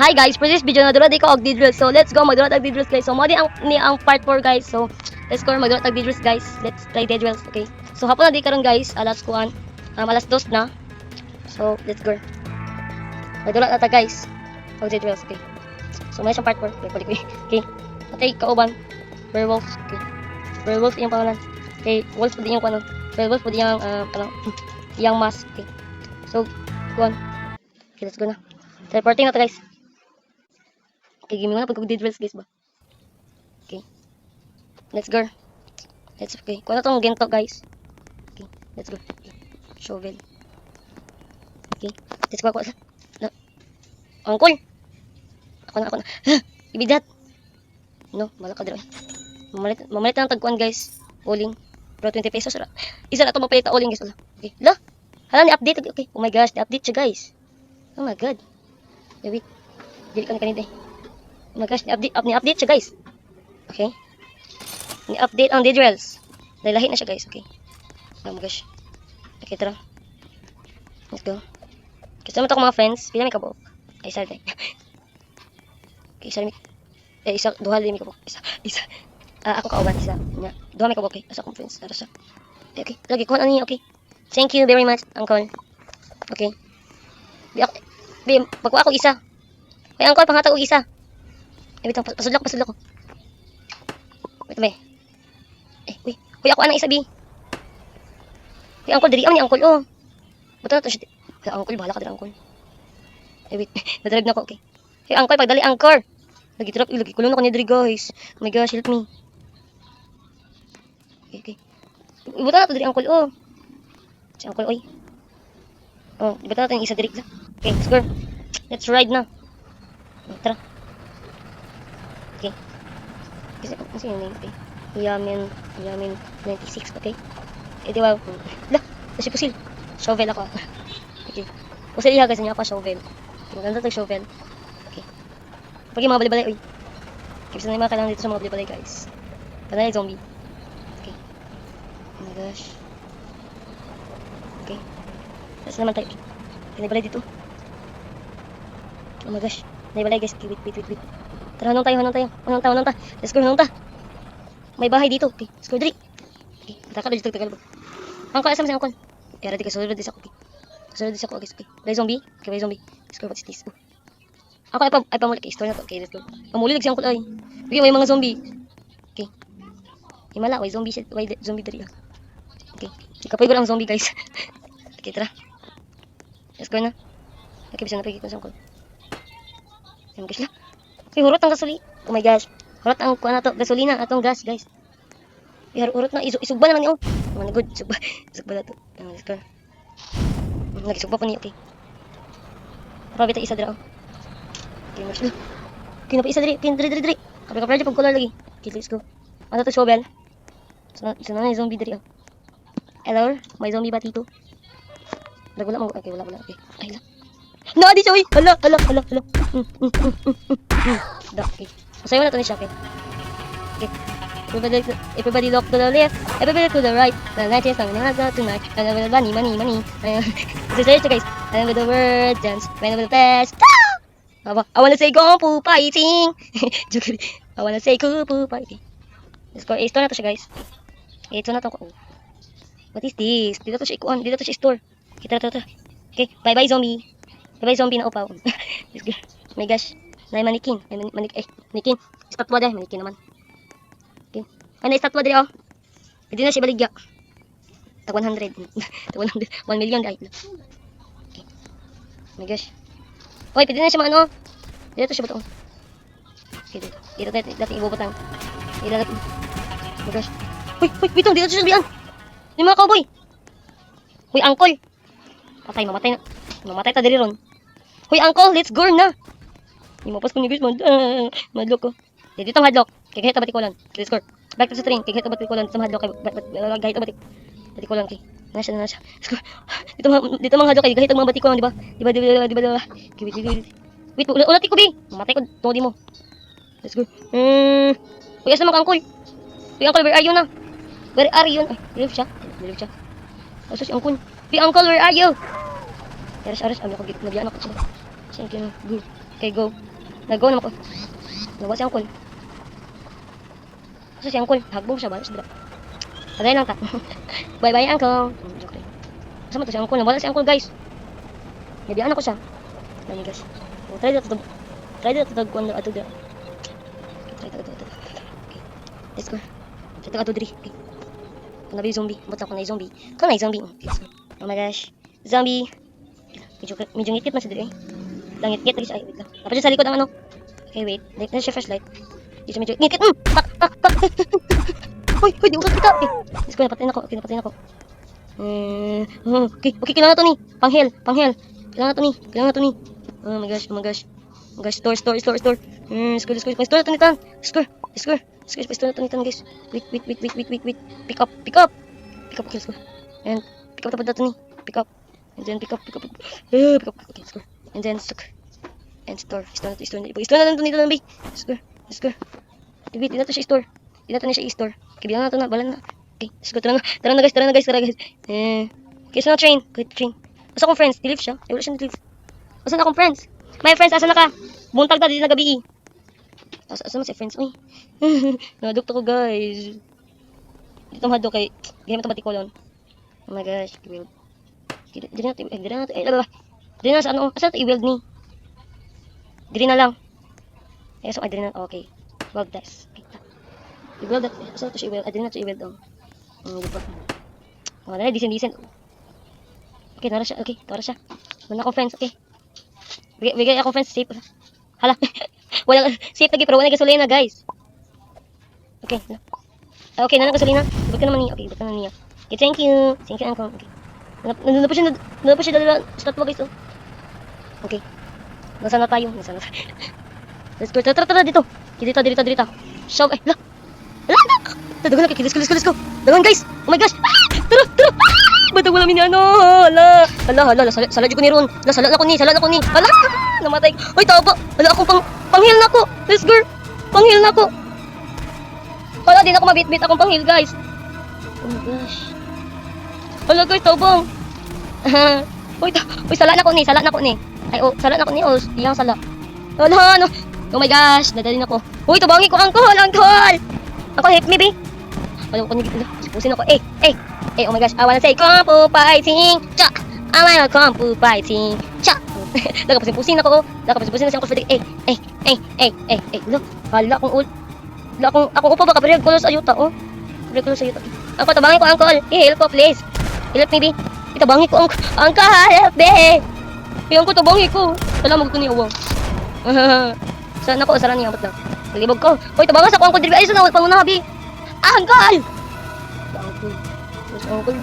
Hi guys, for this video nadulad ko og didrils. So let's go magdulad og didrils guys. So mo di ang part 4 guys. So let's go magdulad og didrils guys. Let's try didrils, okay? So hapon na di karon guys, alas 2 na. So let's go. Magdulad ata guys. Og didrils, okay? So may siyang part 4. Okay. Atay kauban. Werewolf, okay. Werewolf yung pangalan. Okay, wolf pud yung kanon. Werewolf pud yung yung mask, okay. So go on. Okay, let's go na. Teleporting na to guys. Okay, game na pag didrils guys ba. Okay. Let's go. Okay. Kuha na tong ginto guys. Okay, let's go. Okay. Shovel. Okay. Let's go. Na. Angkol. Ako na. Ibidat. No, malaka dira. Mamalit na tagkuan guys. Uling. Pero 20 pesos ra. Isa na to mapalit uling guys. Okay. La. Hala ni update. Okay. Oh my gosh, ni-update siya guys. Oh my god. Wait. Dili ka kanina. Oh my gosh, ni-update siya guys. Okay. Ni-update ang didrils. Lahi na siya guys, okay. Oh my gosh. Okay, tara. Let's go. Kasama to ko mga friends. Pila may kabuok. Ay, isa tayo. Okay, isa may... isa, duha may kabuok. Isa. Ako kauban, isa. Duha may kabuok, okay. Asa akong friends. Tara siya. Okay. Lagi, kuhan ano niya, okay. Thank you very much, uncle. Okay. Pagkuha ako isa. Ay, uncle, panghatag og isa. Wait, pasudlak ko. Wait, may. Uy, ako ana isa bi. Uy, uncle, diri ni uncle, oh. Buto na to siya. Uncle, bahala ka diri, uncle. Wait, nadrag na ko, okay. Hey, uncle, pagdali, anchor. Lagi kulong na ko ni diri, guys. Oh my gosh, help me. Okay. Buto na to diri, uncle, oh. Si uncle, oy. Oh, buto na to yung isa diri. Okay, let's go. Let's ride na. Tara. Okay. Kasi yung name, okay. Yamin 96, okay. Di ba? Kasi pusil. Shovel ako. Okay. Pusil iha guys, niya ako shovel. Maganda itong shovel. Okay. Pag yung mga balibalay, uy. Kasi na yung mga kailangan dito sa mga balibalay guys. Kanala yung zombie. Okay. Oh my gosh. Okay. Tapos naman tayo. Kinibalay dito. Oh my gosh. Naibalay guys. Okay, wait. Tara, hanong tayo. Let's go, hanong ta. May bahay dito. Okay, let's go, dali. Okay, tagal. Angkol, asam si angkol. Ready ka, sulod din ako. Okay. Sulod din ako, okay. By zombie. Okay, by zombie. Let's go, what's this? Ako ay pamuli. Okay, store na to. Okay, let's go. Pamuli lang si angkol ay. Okay, may mga zombie. Okay. Himala, may zombie dari. Okay. Ikapoy ko lang zombie guys. Okay, tara. Let's go na. Okay, bisa na pagkikon sa angkol. Ayun guys lang. Okay, hurot ang gasolina. Oh my gosh. Hurot ang kuha na to. Gasolina. Atong gas guys. Hurot na. Isugba naman niyo. Oh my god. Isugba na to. Let's go. Nagisugba po niyo. Okay. Napabita isa dira. Okay, guys lang. Okay, napisa diri. Diri. Kapag pag color lagi. Okay, let's go. Ano to shovel? Isa na yung zombie diri. Hello? May zombie ba dito? Wala mo. Okay, wala. Okay. Ay lang. No, di siya, uy! Hala. Okay. Masayo na ito ni siya, okay? Okay. Everybody look to the left. Everybody to the right. The night is coming out tonight. And I will money. This is guys. And with the word dance. When I will test. I wanna say go po fighting. I wanna say go po fighting. Let's go. Store na to siya, guys. Ito na to. What is this? Dito to siya store. Okay, tara. Okay, bye zombie. Bye zombie na upaw. Let's go. Oh my gosh. Nay manikin. Manikin. Estatwa dahil. Manikin naman. Okay. Ay, na estatwa dahil, oh. Pwede na siya baligya. Tag 100. Tag 100. 1 million dahil. Okay. Oh my gosh. Oy, pwede na siya ano. Dito siya butong. Okay, dito natin ibubutang. Oh my gosh. Uy, bitong. Dito siya sabihan. Yung mga cowboy. Uy, angkol. Patay, mamatay ta diri ron. Hoy, uncle, let's go na. Imapas ko ni guys, madlock ko. Dito ang hadlock. Kaya kahit batikulan. Let's go. Back to the train. Kaya kahit batikulan sa hadlock kay kahit batikulan kay. Nasa. Let's go. Dito mang hadlock kay kahit mga batikulan, di ba? Di ba? Wait, ulati ko bi. Mamatay ko todi mo. Let's go. Uy, asa man uncle? Uy, uncle, where are you na? Where are you? Ay, live siya. Asa si uncle? Uy, uncle, where are you? Aras, ano ko nabiyaan ako sila. Thank you. Good. Okay, go. Nag-go naman ko. Nawa si Uncle. Asa si Uncle? Hagbong siya ba? Tagay lang ta. Bye-bye, Uncle. Joke lang. Asa mo to si Uncle? Nawala si Uncle, guys. Nabiyaan ako siya. Dami, guys. Oh, try that to kuan ato da. Try to. Okay. Let's go. Try to diri. Okay. Nabi zombie. Bota ko na zombie. Ko na zombie. Let's go. Oh my gosh. Zombie. Medyo ngikit man siya diri. Langit-ngit lagi siya. Ay, wait lang. Dapat siya sa likod ang ano. Okay, wait. Light na siya flashlight. Dito medyo ngikit. Pak. Hoy, di ko kita. Okay. Let's go, napatayin ako. Okay, napatayin ako. Okay, kailangan na to ni. Panghel. Kailangan na to ni. Oh my gosh. Store. Store na to ni Tan. Store na to ni Tan, guys. Wait. Pick up. Okay, let's go. And pick up tapos na to ni. Pick up. And then pick up. Pick up. Okay, let's go. And then and store na to ni Tan, let's go. Wait, di na to siya store. Okay, bilang na to na, balan na. Okay, let's go. Tara na guys. Okay, so na train. Asa akong friends? Di-leave siya. Ay, wala siya na-leave. Asa na akong friends? My friends, asa na ka? Buntag na, di na gabi. Asa na si friends? Uy. Nadukto ko, guys. Dito mahado kay gamit ang batikolon. Oh my gosh. Di na sa ano? Asa na i-weld ni? Diri na lang. So, diri na. Okay. Weld this. Okay. I-weld that. Asa na to siya i-weld? Diri na to i-weld. Diba? Oh, dali, decent. Okay, tara siya. Wala akong friends, okay. Bigay akong friends, safe. Hala, wala, safe lagi, pero wala gasolina, guys. Okay, na gasolina. Ibig ka naman niya. Okay, thank you, Uncle. Okay. Nandun pa siya dala sa tatlo, guys, oh. Okay. Nasaan na tayo? Let's go, tara, dito. Dito. Shove, la. Dagan na, let's go. Dagan, guys. Oh my gosh. Tara. Ba't wala minano? Hala, sala ko ni Ron. Sala na ko ni. Hala, namatay. Hoy, taba. Hala, akong panghil na ko. Let's go. Panghil na ko. Hala, di na ako mabit-bit akong panghil, guys. Oh my gosh. Hala, guys, tabang. Hoy, sala na ko ni. Ay, sala na ko ni. Iyang sala. Hala, no. Oh my gosh, nadali na ko. Hoy, tabangi ko, Uncle. Uncle, help me, be. Hala, ko ni. Pusin ako. Oh my gosh, I wanna say kung fu fighting, cha. I wanna kung fu fighting, cha. Nakapusin ako. Na siya ako for the look. Hala akong upo baka break ko sa ayuta, oh. Ako tabangin ko, Uncle. Help ko, please. Help me, be. Itabangin ko, Uncle. Help me. Yung ko tabangin ko. Wala mo ko ni uwang. Saan ako? Saan niya? Ba't lang? Palibog ko. Hoy, tabangan sa ko, Uncle. Ay, saan ako? Pangunaha, be. Uncle! Uncle,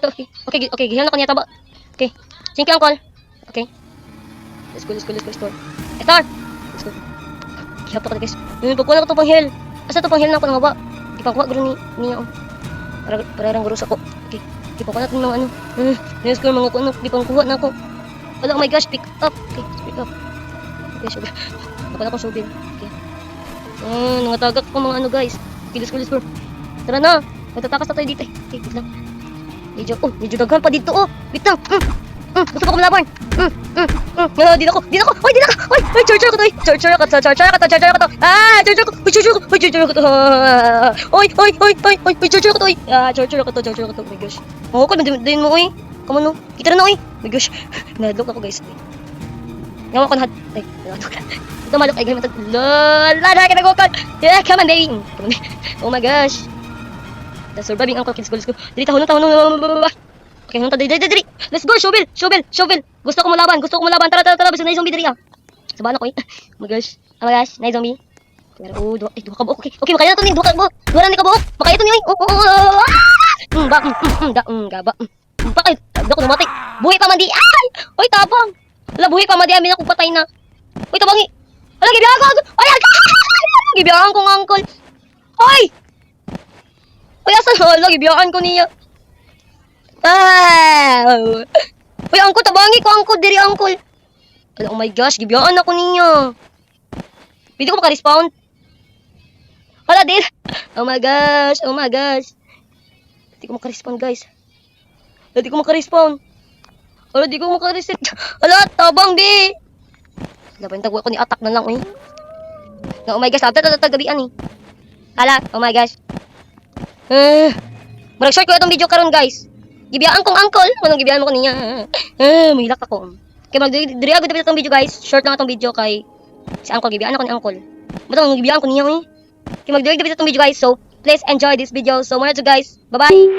okay. Uncle, okay, gihan ako niya taba. Okay. Thank you, Uncle. Okay. Let's go, store. Let's go. Gihan pa ka, guys. Pagkuha na ko ito panghil. Asa ito panghil na ako ng haba? Ipangkuha gano'n niya, oh. Parang garo sa ko. Okay. Ipangkuha natin ng ano. Let's go, mga kuha na. Ipangkuha na ako. Wala, oh my gosh, pick up. Okay, pick up. Okay, sugar. Baka na akong sugar. Okay. Nangatagak ko mga ano, guys. Okay, let's go. Tara na. Matatakas na tayo dito. Okay, wait lang. Medyo daghan pa dito, oh. Wait lang. Gusto pa ko malaban. Di na ko. Hoy, charger ko to. Charger ko to. Charger ko. Charger ko to. Oy, charger ko to. Charger ko to. Oh my gosh. Oh, ko din mo, oy. Come on, no. Kita na, oy. Oh my gosh. Nadlok ako, guys. Ngawa ko na. Ay, nadlok. Ito malok ay gamit. Lala, kinagukal. Yeah, come on, baby. Oh my gosh. The surviving Uncle Kids. Let's go. Dili tahon. Okay, hunta diri. Let's go, shovel. Gusto ko malaban. Tara, bisan na zombie diri ah. Sabahan ako eh. Oh my gosh, na zombie. Pero duha ka buok. Okay, makaya na to ni duha ka buok. Duha ni ka buok. Makaya to ni oy. Gaba. Bakit? Dako namatay. Buhi pa man di. Ay! Oy, tabang. Wala buhi pa man di amin ako patay na. Oy, tabangi. Ala gibiyahan ko. Oy, gibiyahan ko ng Uncle. Oy! Uy, asan? Hala, gibiyakan ko niya. Uy, Uncle, tabangi ko, Uncle. Diri, Uncle. Hala, oh my gosh, gibiyakan ako niya. Pwede ko maka-respawn? Hala, diri. Oh my gosh. Hindi ko maka-respawn, guys. Hala, di ko maka-reset. Hala, tabang, di. Laban tagwa ko ni attack na lang eh. Na oh my gosh, labta gabian eh. Hala, oh my gosh. Murag short ko itong video karon guys. Gibiyaan kong uncle, anong gibiyaan mo ko niya? Mahilak ako. Kay magdiri agad dapat itong video guys. Short lang itong video kay si uncle gibiyaan ako ni uncle. Butang gibiyaan ko niya eh. Kay magdiri dapat itong video guys. So, please enjoy this video. So, muna to guys. Bye-bye.